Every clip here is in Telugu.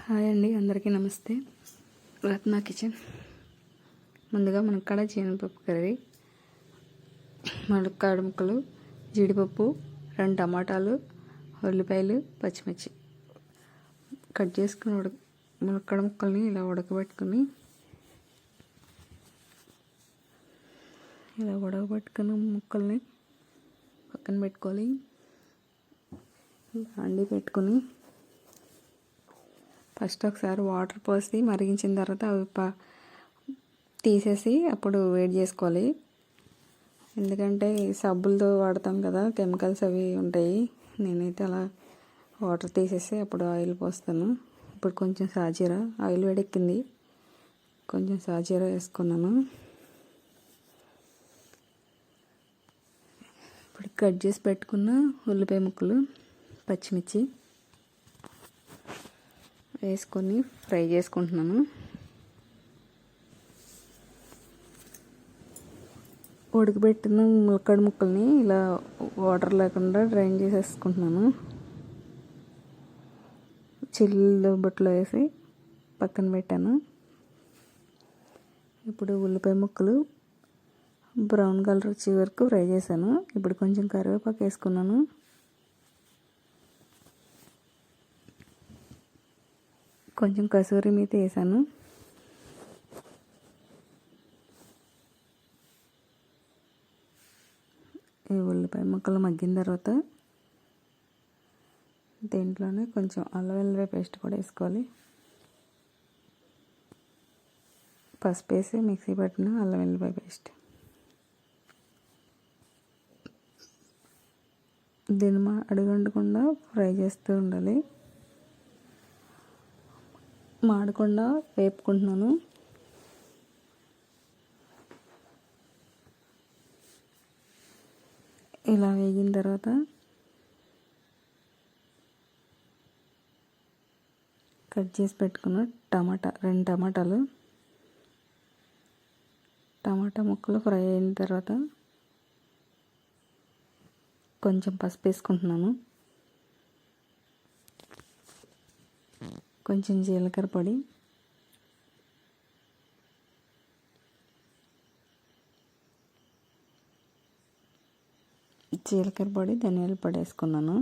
హాయ్ అండి, అందరికీ నమస్తే. రత్న కిచెన్. ముందుగా మునక్కాడ జీడిపప్పు కర్రీ, మునక్కాడ ముక్కలు, జీడిపప్పు, 2 టమాటాలు, ఉల్లిపాయలు, పచ్చిమిర్చి కట్ చేసుకుని మునక్కాడ ముక్కల్ని ఇలా ఉడకబెట్టుకుని ముక్కల్ని పక్కన పెట్టుకోవాలి. అండి పెట్టుకుని ఫస్ట్ ఒకసారి వాటర్ పోసి మరిగించిన తర్వాత అవి తీసేసి అప్పుడు వేడి చేసుకోవాలి. ఎందుకంటే సబ్బులతో వాడతాం కదా, కెమికల్స్ అవి ఉంటాయి. నేనైతే అలా వాటర్ తీసేసి అప్పుడు ఆయిల్ పోస్తాను. ఇప్పుడు కొంచెం సాజీరా, ఆయిల్ వేడెక్కింది, కొంచెం సాజీరా వేసుకున్నాను. ఇప్పుడు కట్ చేసి పెట్టుకున్న ఉల్లిపాయ ముక్కలు, పచ్చిమిర్చి వేసుకొని ఫ్రై చేసుకుంటున్నాను. ఉడకబెట్టిన మునక్కాడ ముక్కల్ని ఇలా వాటర్ లేకుండా డ్రైన్ చేసేసుకుంటున్నాను. చిల్లు బుట్టలో వేసి పక్కన పెట్టాను. ఇప్పుడు ఉల్లిపాయ ముక్కలు బ్రౌన్ కలర్ వచ్చే వరకు ఫ్రై చేశాను. ఇప్పుడు కొంచెం కరివేపాకు వేసుకున్నాను. కొంచెం కసూరి మేతి వేసాను. ఈ ఉల్లిపాయ ముక్కలు మగ్గిన తర్వాత దీంట్లోనే కొంచెం అల్లం వెల్లుల్లి పేస్ట్ కూడా వేసుకోవాలి. పసుపు వేసి మిక్సీ పట్టిన అల్లం వెల్లుల్లి పేస్ట్. దీన్ని అడుగంటకుండా ఫ్రై చేస్తూ ఉండాలి. మాడకుండా వేపుకుంటున్నాను. ఇలా వేగిన తర్వాత కట్ చేసి పెట్టుకున్న 2 టమాటాలు, టమాటా ముక్కలు ఫ్రై అయిన తర్వాత కొంచెం పసుపు వేసుకుంటున్నాను. కొంచెం జీలకర్ర పొడి, ధనియాల పొడి వేసుకున్నాను.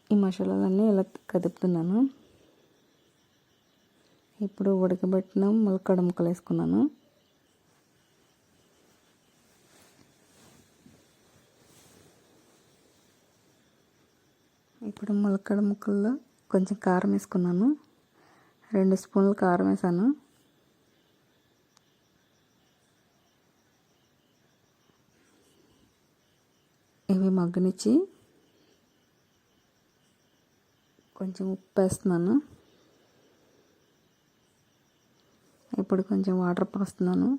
ఈ మసాలాలన్నీ ఇలా కదుపుతున్నాను. ఇప్పుడు ఉడకబెట్టిన మునక్కాడ ముక్కలు వేసుకున్నాను. ఇప్పుడు మునక్కాడ ముక్కల్లో కొంచెం కారం వేసుకున్నాను. 2 స్పూన్లు కారం వేసాను. ఇవి మగ్గనిచ్చి కొంచెం ఉప్పు వేస్తున్నాను. ఇప్పుడు కొంచెం వాటర్ పోస్తున్నాను.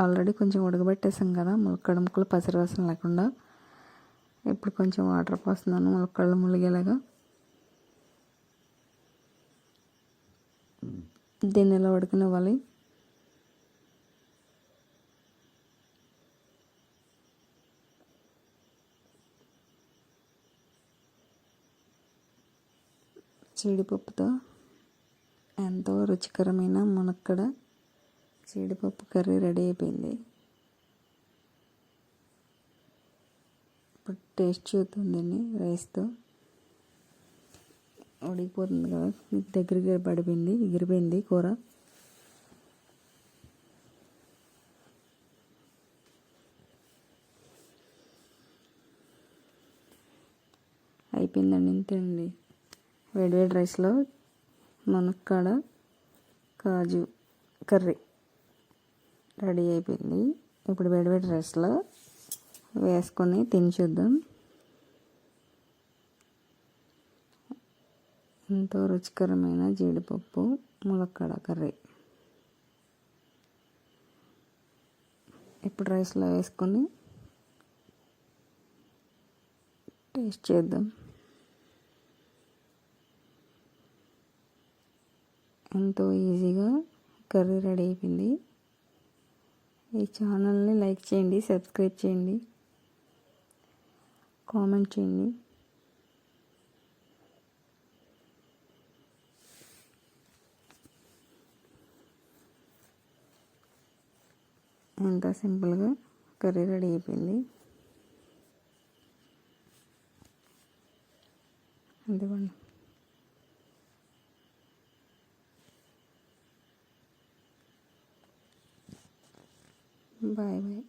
ఆల్రెడీ కొంచెం ఉడకబెట్టేసాం కదా మునక్కాడ ముక్కలు పసరి వాసన లేకుండా. ఇప్పుడు కొంచెం వాటర్ పోస్తున్నాను మునక్కాడలు ములిగేలాగా. దీన్ని ఇలా ఉడకనివ్వాలి. జీడిపప్పుతో ఎంతో రుచికరమైన మునక్కాడ జీడిపప్పు కర్రీ రెడీ అయిపోయింది. ఇప్పుడు టేస్ట్ చూద్దాం. రైస్తో ఉడికిపోతుంది కదా, దగ్గరికి ఎగిరిపోయింది కూర. అయిపోయిందండి, ఇంతేనండి. వేడివేడి రైస్లో మునక్కాడ కాజు కర్రీ రెడీ అయిపోయింది. ఇప్పుడు వేడివేడి రైస్లో వేసుకొని తిని చూద్దాం. ఎంతో రుచికరమైన జీడిపప్పు మునక్కాడ కర్రీ. ఇప్పుడు రైస్లో వేసుకొని టేస్ట్ చేద్దాం. ఎంతో ఈజీగా కర్రీ రెడీ అయిపోయింది. ఈ ఛానల్ని లైక్ చేయండి, సబ్స్క్రైబ్ చేయండి, కామెంట్ చేయండి. ఎంత సింపుల్గా కర్రీ రెడీ అయిపోయింది. ఇదిగోండి. Bye bye.